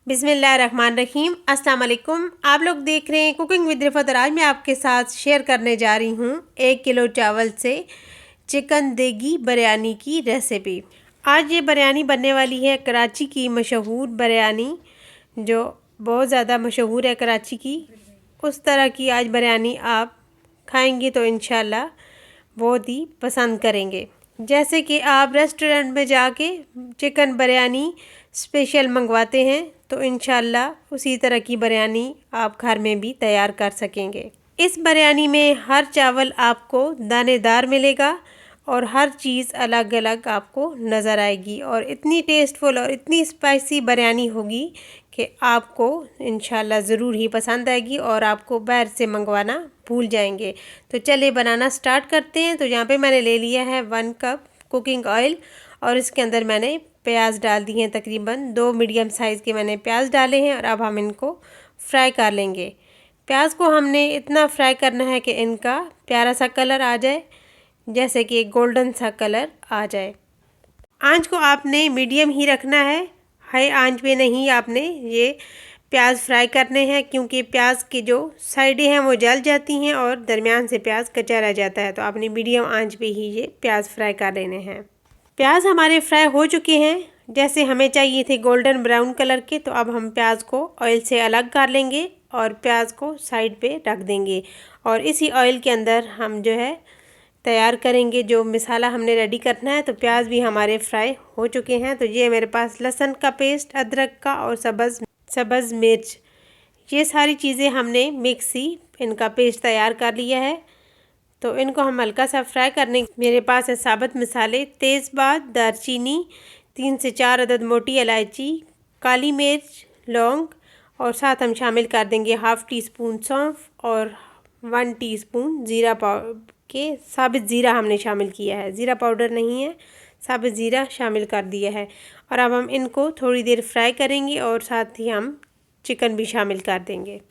बिस्मिल्लाहिर्रहमानिर्रहीम। अस्सलाम वालेकुम। आप लोग देख रहे हैं कुकिंग विद रिफत और आज मैं आपके साथ शेयर करने जा रही हूँ 1 किलो चावल से चिकन देगी बिरयानी की रेसिपी। आज ये बिरयानी बनने वाली है कराची की मशहूर बिरयानी, जो बहुत ज़्यादा मशहूर है कराची की। उस तरह की आज बिरयानी आप खाएंगे तो इंशाल्लाह बहुत ही पसंद करेंगे। जैसे कि आप रेस्टोरेंट में जाके चिकन बिरयानी स्पेशल मंगवाते हैं तो इंशाल्लाह उसी तरह की बिरयानी आप घर में भी तैयार कर सकेंगे। इस बिरयानी में हर चावल आपको दानेदार मिलेगा और हर चीज़ अलग अलग आपको नज़र आएगी और इतनी टेस्टफुल और इतनी स्पाइसी बिरयानी होगी कि आपको इंशाल्लाह ज़रूर ही पसंद आएगी और आपको बाहर से मंगवाना भूल जाएंगे। तो चलिए बनाना स्टार्ट करते हैं। तो यहाँ पे मैंने ले लिया है 1 कप कुकिंग ऑयल और इसके अंदर मैंने प्याज डाल दिए हैं। तकरीबन 2 मीडियम साइज़ के मैंने प्याज डाले हैं और अब हम इनको फ्राई कर लेंगे। प्याज को हमने इतना फ्राई करना है कि इनका प्यारा सा कलर आ जाए, जैसे कि गोल्डन सा कलर आ जाए। आंच को आपने मीडियम ही रखना है, हाई आंच पे नहीं आपने ये प्याज फ्राई करने हैं, क्योंकि प्याज की जो साइडें हैं वो जल जाती हैं और दरमियान से प्याज कच्चा रह जाता है। तो आपने मीडियम आंच पे ही ये प्याज फ्राई कर लेने हैं। प्याज हमारे फ्राई हो चुके हैं, जैसे हमें चाहिए थे गोल्डन ब्राउन कलर के। तो अब हम प्याज को ऑयल से अलग कर लेंगे और प्याज को साइड पे रख देंगे और इसी ऑयल के अंदर हम जो है तैयार करेंगे जो मसाला हमने रेडी करना है। तो प्याज भी हमारे फ्राई हो चुके हैं। तो ये मेरे पास लहसुन का पेस्ट, अदरक का और सब्ज़ मिर्च, ये सारी चीज़ें हमने मिक्सी इनका पेस्ट तैयार कर लिया है। तो इनको हम हल्का सा फ्राई करने, मेरे पास है साबुत मसाले, तेज़पात, दालचीनी, 3 से 4 अदद मोटी इलायची, काली मिर्च, लौंग और साथ हम शामिल कर देंगे हाफ़ टी स्पून सौंफ और 1 टीस्पून ज़ीरा पाउडर के साबित ज़ीरा हमने शामिल किया है। ज़ीरा पाउडर नहीं है, साबित ज़ीरा शामिल कर दिया है। और अब हम इनको थोड़ी देर फ्राई करेंगे और साथ ही हम चिकन भी शामिल कर देंगे।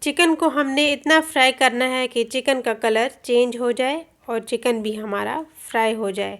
चिकन को हमने इतना फ्राई करना है कि चिकन का कलर चेंज हो जाए और चिकन भी हमारा फ्राई हो जाए।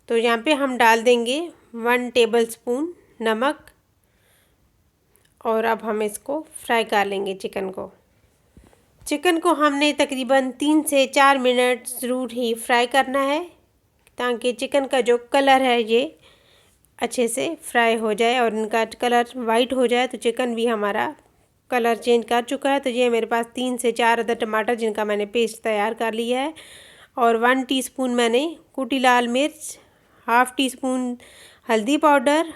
तो यहाँ पे हम डाल देंगे 1 टेबलस्पून नमक और अब हम इसको फ्राई कर लेंगे। चिकन को हमने तकरीबन 3 से 4 मिनट ज़रूर ही फ्राई करना है, ताकि चिकन का जो कलर है ये अच्छे से फ्राई हो जाए और इनका कलर वाइट हो जाए। तो चिकन भी हमारा कलर चेंज कर चुका है। तो ये मेरे पास 3 से 4 अदद टमाटर जिनका मैंने पेस्ट तैयार कर लिया है और 1 टीस्पून मैंने कुटी लाल मिर्च, हाफ़ टी स्पून हल्दी पाउडर,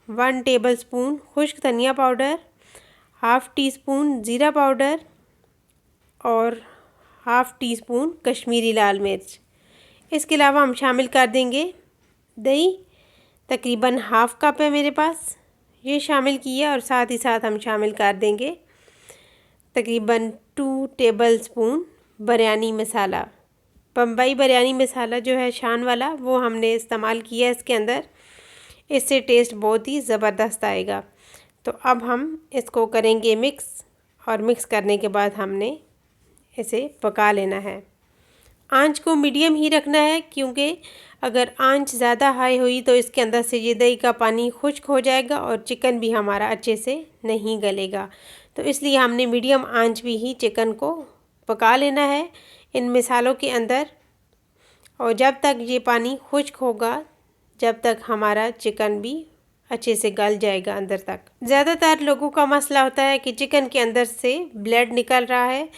1 टेबलस्पून खुश्क धनिया पाउडर, हाफ़ टी स्पून ज़ीरा पाउडर और हाफ़ टी स्पून कश्मीरी लाल मिर्च। इसके अलावा हम शामिल कर देंगे दही, तकरीबन हाफ़ कप है मेरे पास, ये शामिल किया और साथ ही साथ हम शामिल कर देंगे तकरीबन 2 टेबलस्पून बिरयानी मसाला। बम्बई बिरयानी मसाला जो है शान वाला, वो हमने इस्तेमाल किया इसके अंदर, इससे टेस्ट बहुत ही ज़बरदस्त आएगा। तो अब हम इसको करेंगे मिक्स और मिक्स करने के बाद हमने इसे पका लेना है। आंच को मीडियम ही रखना है, क्योंकि अगर आंच ज़्यादा हाई हुई तो इसके अंदर से ये दही का पानी खुश्क हो जाएगा और चिकन भी हमारा अच्छे से नहीं गलेगा। तो इसलिए हमने मीडियम आंच भी ही चिकन को पका लेना है इन मसालों के अंदर, और जब तक ये पानी खुश्क होगा जब तक हमारा चिकन भी अच्छे से गल जाएगा अंदर तक। ज़्यादातर लोगों का मसला होता है कि चिकन के अंदर से ब्लड निकल रहा है,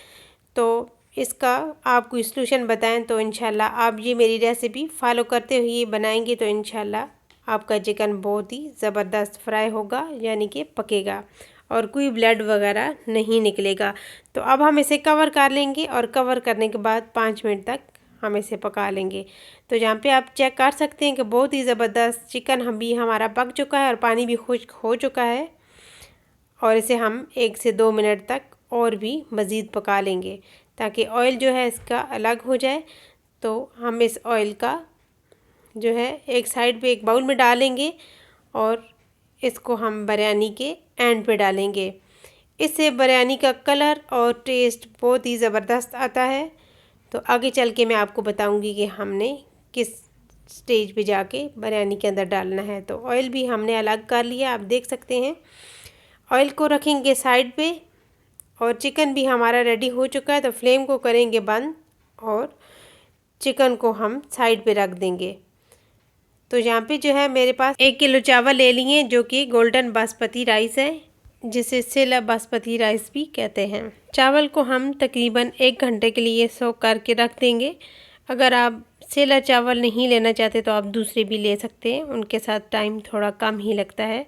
तो इसका आप कोई सलूशन बताएं तो इंशाल्लाह आप ये मेरी रेसिपी फॉलो करते हुए बनाएंगे तो इंशाल्लाह आपका चिकन बहुत ही ज़बरदस्त फ्राई होगा, यानी कि पकेगा और कोई ब्लड वगैरह नहीं निकलेगा। तो अब हम इसे कवर कर लेंगे और कवर करने के बाद 5 मिनट तक हम इसे पका लेंगे। तो यहाँ पे आप चेक कर सकते हैं कि बहुत ही ज़बरदस्त चिकन हम भी हमारा पक चुका है और पानी भी खुश्क हो चुका है और इसे हम 1 से 2 मिनट तक और भी मज़ीद पका लेंगे ताकि ऑयल जो है इसका अलग हो जाए। तो हम इस ऑयल का जो है एक साइड पे एक बाउल में डालेंगे और इसको हम बिरयानी के एंड पे डालेंगे। इससे बिरयानी का कलर और टेस्ट बहुत ही ज़बरदस्त आता है। तो आगे चल के मैं आपको बताऊंगी कि हमने किस स्टेज पे जाके बिरयानी के अंदर डालना है। तो ऑयल भी हमने अलग कर लिया, आप देख सकते हैं। ऑयल को रखेंगे साइड पे और चिकन भी हमारा रेडी हो चुका है, तो फ्लेम को करेंगे बंद और चिकन को हम साइड पे रख देंगे। तो यहाँ पे जो है मेरे पास 1 किलो चावल ले लिए जो कि गोल्डन बासमती राइस है, जिसे सेला बासमती राइस भी कहते हैं। चावल को हम तकरीबन 1 घंटे के लिए सोक करके रख देंगे। अगर आप सेला चावल नहीं लेना चाहते तो आप दूसरे भी ले सकते हैं, उनके साथ टाइम थोड़ा कम ही लगता है।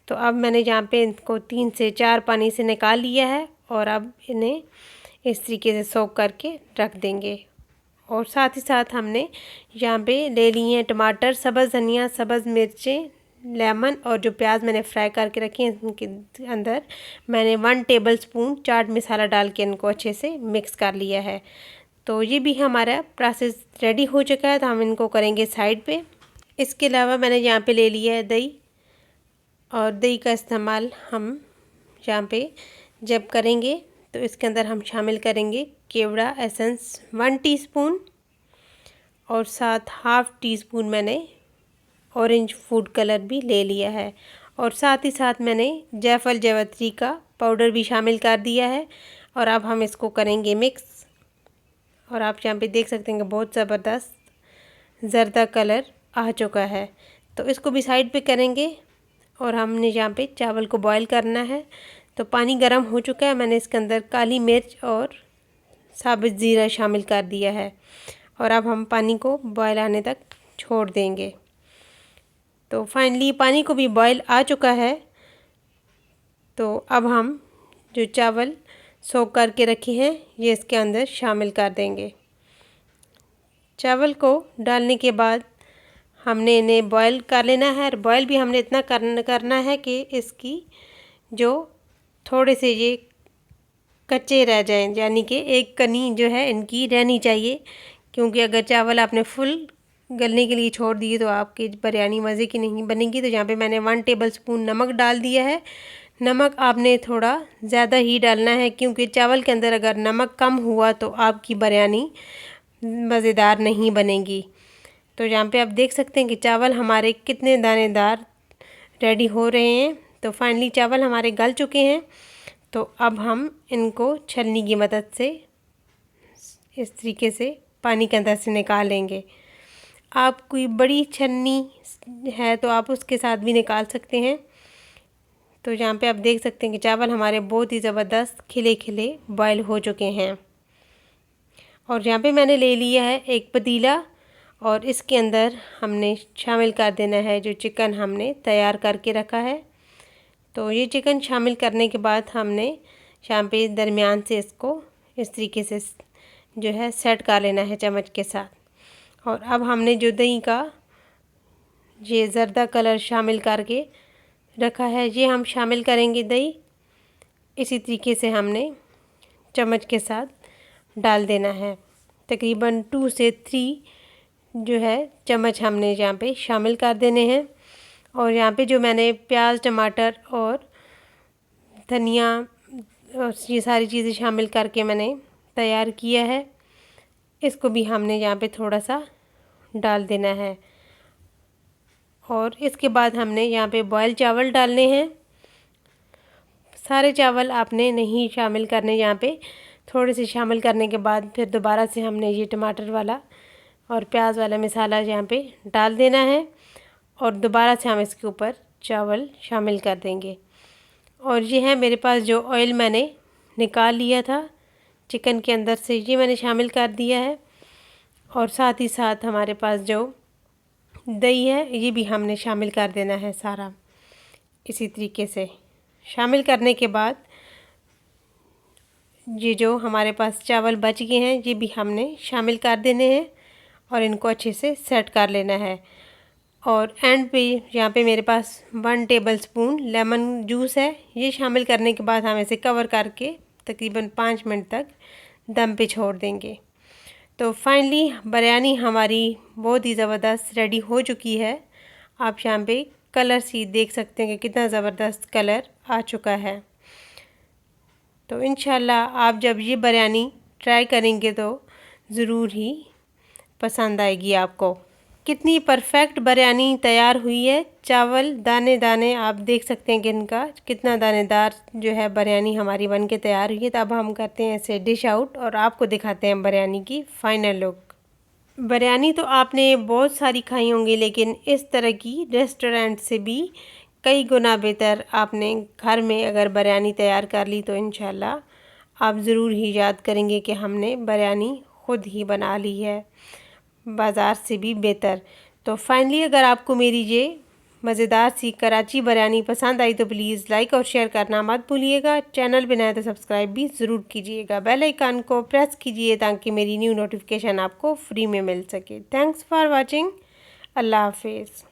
तो अब मैंने यहाँ पे इनको 3 से 4 पानी से निकाल लिया है और अब इन्हें इस तरीके से सोक करके रख देंगे। और साथ ही साथ हमने यहाँ पे ले लिए हैं टमाटर, सब्ज़ धनिया, सब्ज़ मिर्चें, लेमन और जो प्याज मैंने फ्राई करके रखी हैं इनके अंदर मैंने 1 टेबल स्पून चाट मसाला डाल के इनको अच्छे से मिक्स कर लिया है। तो ये भी हमारा प्रोसेस रेडी हो चुका है, तो हम इनको करेंगे साइड पे। इसके अलावा मैंने यहाँ पे ले लिया है दही, और दही का इस्तेमाल हम यहाँ पे जब करेंगे तो इसके अंदर हम शामिल करेंगे केवड़ा एसेंस 1 टीस्पून और साथ हाफ़ टी स्पून मैंने ऑरेंज फूड कलर भी ले लिया है, और साथ ही साथ मैंने जायफल जावित्री का पाउडर भी शामिल कर दिया है। और अब हम इसको करेंगे मिक्स, और आप यहाँ पे देख सकते हैं कि बहुत ज़बरदस्त ज़र्दा कलर आ चुका है। तो इसको भी साइड पे करेंगे और हमने यहाँ पे चावल को बॉईल करना है। तो पानी गर्म हो चुका है, मैंने इसके अंदर काली मिर्च और साबुत ज़ीरा शामिल कर दिया है, और अब हम पानी को बॉईल आने तक छोड़ देंगे। तो फाइनली पानी को भी बॉईल आ चुका है। तो अब हम जो चावल सोक करके रखे हैं ये इसके अंदर शामिल कर देंगे। चावल को डालने के बाद हमने इन्हें बॉईल कर लेना है, और बॉईल भी हमने इतना करना है कि इसकी जो थोड़े से ये कच्चे रह जाएं, यानी कि एक कनी जो है इनकी रहनी चाहिए, क्योंकि अगर चावल आपने फुल गलने के लिए छोड़ दिए तो आपकी बिरयानी मज़े की नहीं बनेगी। तो यहाँ पे मैंने 1 टेबल स्पून नमक डाल दिया है। नमक आपने थोड़ा ज़्यादा ही डालना है, क्योंकि चावल के अंदर अगर नमक कम हुआ तो आपकी बिरयानी मज़ेदार नहीं बनेगी। तो यहाँ पे आप देख सकते हैं कि चावल हमारे कितने दानेदार रेडी हो रहे हैं। तो फाइनली चावल हमारे गल चुके हैं। तो अब हम इनको छलनी की मदद से इस तरीके से पानी के अंदर से निकाल लेंगे। आप कोई बड़ी छलनी है तो आप उसके साथ भी निकाल सकते हैं। तो यहाँ पे आप देख सकते हैं कि चावल हमारे बहुत ही ज़बरदस्त खिले खिले बॉयल हो चुके हैं। और यहाँ पे मैंने ले लिया है एक पतीला, और इसके अंदर हमने शामिल कर देना है जो चिकन हमने तैयार करके रखा है। तो ये चिकन शामिल करने के बाद हमने यहाँ पे दरमियान से इसको इस तरीके से जो है सेट कर लेना है चम्मच के साथ। और अब हमने जो दही का ये ज़र्दा कलर शामिल करके रखा है ये हम शामिल करेंगे दही। इसी तरीके से हमने चम्मच के साथ डाल देना है। तकरीबन 2 से 3 जो है चम्मच हमने यहाँ पे शामिल कर देने हैं। और यहाँ पे जो मैंने प्याज, टमाटर और धनिया और ये सारी चीज़ें शामिल करके मैंने तैयार किया है, इसको भी हमने यहाँ पे थोड़ा सा डाल देना है। और इसके बाद हमने यहाँ पे बॉयल चावल डालने हैं। सारे चावल आपने नहीं शामिल करने, यहाँ पे थोड़े से शामिल करने के बाद फिर दोबारा से हमने ये टमाटर वाला और प्याज वाला मसाला यहाँ पे डाल देना है, और दोबारा से हम इसके ऊपर चावल शामिल कर देंगे। और ये है मेरे पास जो ऑयल मैंने निकाल लिया था चिकन के अंदर से, ये मैंने शामिल कर दिया है। और साथ ही साथ हमारे पास जो दही है ये भी हमने शामिल कर देना है सारा। इसी तरीके से शामिल करने के बाद ये जो हमारे पास चावल बच गए हैं ये भी हमने शामिल कर देने हैं, और इनको अच्छे से सेट कर लेना है। और एंड पे यहाँ पे मेरे पास 1 टेबल स्पून लेमन जूस है, ये शामिल करने के बाद हम इसे कवर करके तकरीबन 5 मिनट तक दम पे छोड़ देंगे। तो फाइनली बिरयानी हमारी बहुत ही ज़बरदस्त रेडी हो चुकी है। आप यहाँ पे कलर से देख सकते हैं कि कितना ज़बरदस्त कलर आ चुका है। तो इंशाल्लाह आप जब ये बिरयानी ट्राई करेंगे तो ज़रूर ही पसंद आएगी आपको। कितनी परफेक्ट बिरयानी तैयार हुई है। चावल दाने दाने आप देख सकते हैं कि इनका कितना दानेदार जो है बिरयानी हमारी बन के तैयार हुई है। तो अब हम करते हैं इसे डिश आउट और आपको दिखाते हैं बिरयानी की फ़ाइनल लुक। बिरयानी तो आपने बहुत सारी खाई होंगी, लेकिन इस तरह की रेस्टोरेंट से भी कई गुना बेहतर आपने घर में अगर बिरयानी तैयार कर ली तो इंशाल्लाह आप ज़रूर ही याद करेंगे कि हमने बिरयानी ख़ुद ही बना ली है, बाज़ार से भी बेहतर। तो फाइनली अगर आपको मेरी ये मज़ेदार सी कराची बिरयानी पसंद आई तो प्लीज़ लाइक और शेयर करना मत भूलिएगा। चैनल पे नए तो सब्सक्राइब भी ज़रूर कीजिएगा। बेल आइकन को प्रेस कीजिए ताकि मेरी न्यू नोटिफिकेशन आपको फ्री में मिल सके। Thanks for watching. अल्लाह हाफिज़।